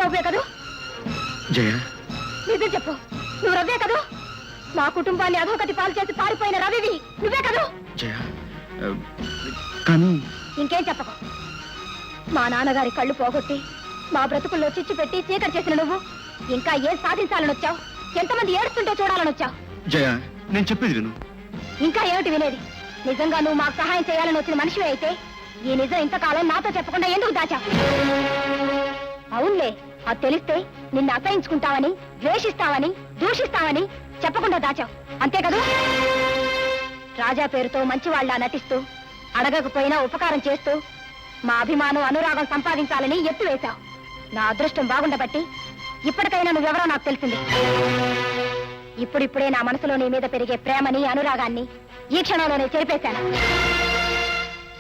బాబువే కదూ? జయ, నిజం చెప్పు, నువ్వు రవే కదూ? మా కుటుంబాన్ని అధోగతి పాలు చేసి పారిపోయిన రవివి నువ్వే కదూ? జయ, కానీ ఇంకేం చెప్పకు. మా నాన్నగారి కళ్ళు పోగొట్టి మా బ్రతుకుల్లో చిచ్చు పెట్టి చీకటి చేసిన నువ్వు ఇంకా ఏం సాధించాలని వచ్చావు? ఎంతమంది ఏడుస్తుంటే చూడాలని వచ్చావు? జయ, నేను చెప్పేది విను. ఇంకా ఏమిటి వినేది? నిజంగా నువ్వు మాకు సహాయం చేయాలని వచ్చిన మనిషివే అయితే ఈ నిజం ఇంతకాలం నాతో చెప్పకుండా ఎందుకు దాచావు? అవునులే, అది తెలిస్తే నిన్ను అసహించుకుంటావని, ద్వేషిస్తావని, దూషిస్తావని చెప్పకుండా దాచావు, అంతే కదూ? రాజా పేరుతో మంచివాళ్లా నటిస్తూ అడగకపోయినా ఉపకారం చేస్తూ మా అభిమానం, అనురాగం సంపాదించాలని ఎత్తు వేశావు. నా అదృష్టం బాగుండబట్టి ఇప్పటికైనా నువ్వెవరో నాకు తెలిసింది. ఇప్పుడిప్పుడే నా మనసులో నీ మీద పెరిగే ప్రేమని, అనురాగాన్ని ఈ క్షణంలోనే చెరిపేశాను.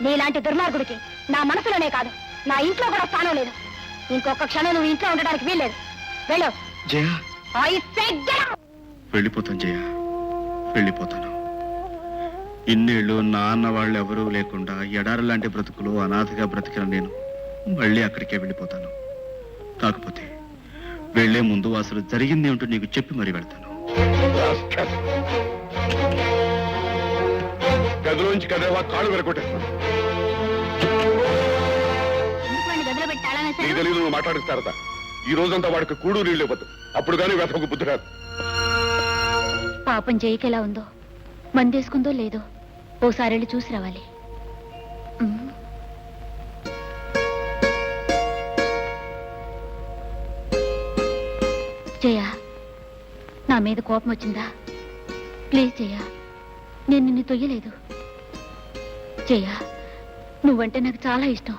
నీలాంటి దుర్మార్గుడికి నా మనసులోనే కాదు, నా ఇంట్లో కూడా స్థానం లేదు. ఇంకొక క్షణం నువ్వు ఇంట్లో ఉండడానికి వీల్లేదు. వెళ్ళు. జయ, I said get out! వెళ్ళిపోతాను జయ, వెళ్ళిపోతాను. ఇన్నేళ్ళు నా అన్న వాళ్ళు ఎవరూ లేకుండా ఎడారి లాంటి బ్రతుకులు అనాథగా బ్రతికిన నేను మళ్ళీ అక్కడికే వెళ్ళిపోతాను. కాకపోతే వెళ్లే ముందు అసలు జరిగింది ఏమిటో నీకు చెప్పి మరీ వెళ్తాను. గదిలోంచి కదేవా కాళ్ళు వెరగొట్టేస్తాను. తెలీదు, నువ్వు మాట్లాడిస్తారట. ఈ రోజంతా వాడికి కూడు నీళ్ళు ఇవ్వద్దు, అప్పుడు కానీ వెతకు బుద్ధి రాదు. పాపం జైకి ఎలా ఉందో, మందేసుకుందో లేదో ఓసారి వెళ్ళి చూసి రావాలి. జయ, నా మీద కోపం వచ్చిందా? ప్లీజ్ జయ, నేను నిన్ను తొయ్యలేదు. జయ, నువ్వంటే నాకు చాలా ఇష్టం.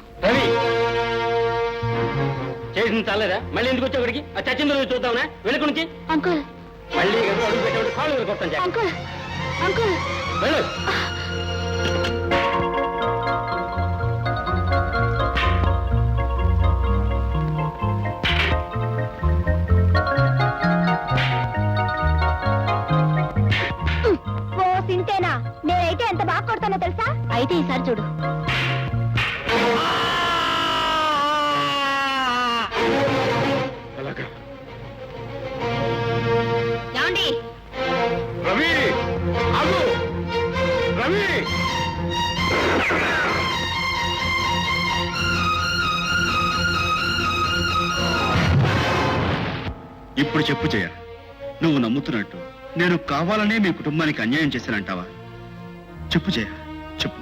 చేసింది చాలేదా? మళ్ళీ ఎందుకు వచ్చావు ఇక్కడికి? ఆ చచ్చిందో చూద్దావునా? వెనుక నుంచి అంకుల్, మళ్ళీ అడుగు పెట్టేవాడు కాళ్ళు వెళ్ళి అంకుల్, అంకుల్, వెళ్ళు. ఓ సింతేనా? నేనైతే ఎంత బాగా కొడతానో తెలుసా? అయితే ఈసారి చూడు. ఏమండి? రవి, ఆగు! రవి! ఇప్పుడు చెప్పు జయ, నువ్వు నమ్ముతున్నట్టు నేను కావాలనే మీ కుటుంబానికి అన్యాయం చేశానంటావా? చెప్పు జయ, చెప్పు.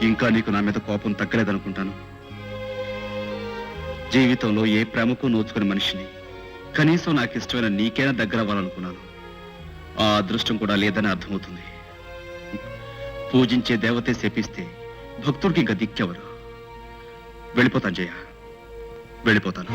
ఇంకా నీకు నా మీద కోపం తగ్గలేదనుకుంటాను. జీవితంలో ఏ ప్రేమకు నోచుకుని మనిషిని కనీసం నాకు ఇష్టమైన నీకైనా దగ్గర అవ్వాలనుకున్నాను. ఆ అదృష్టం కూడా లేదని అర్థమవుతుంది. పూజించే దేవతే శపిస్తే భక్తుడికి ఇంకా దిక్కెవరు? వెళ్ళిపోతాను జయ, వెళ్ళిపోతాను.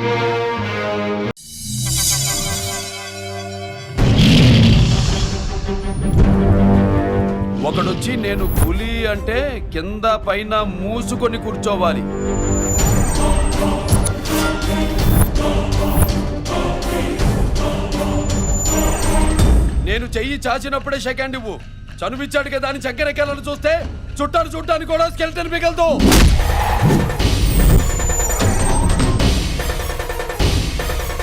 ఒకడొచ్చి నేను పులి అంటే కింద పైన మూసుకొని కూర్చోవాలి. నేను చెయ్యి చాచినప్పుడే సెకండ్ ఇవ్వు. చనువిచ్చాడు కదా అని చక్కెరెక్కాలని చూస్తే చుట్టాను చూడటానికి కూడా స్కెల్టన్ మిగలదు.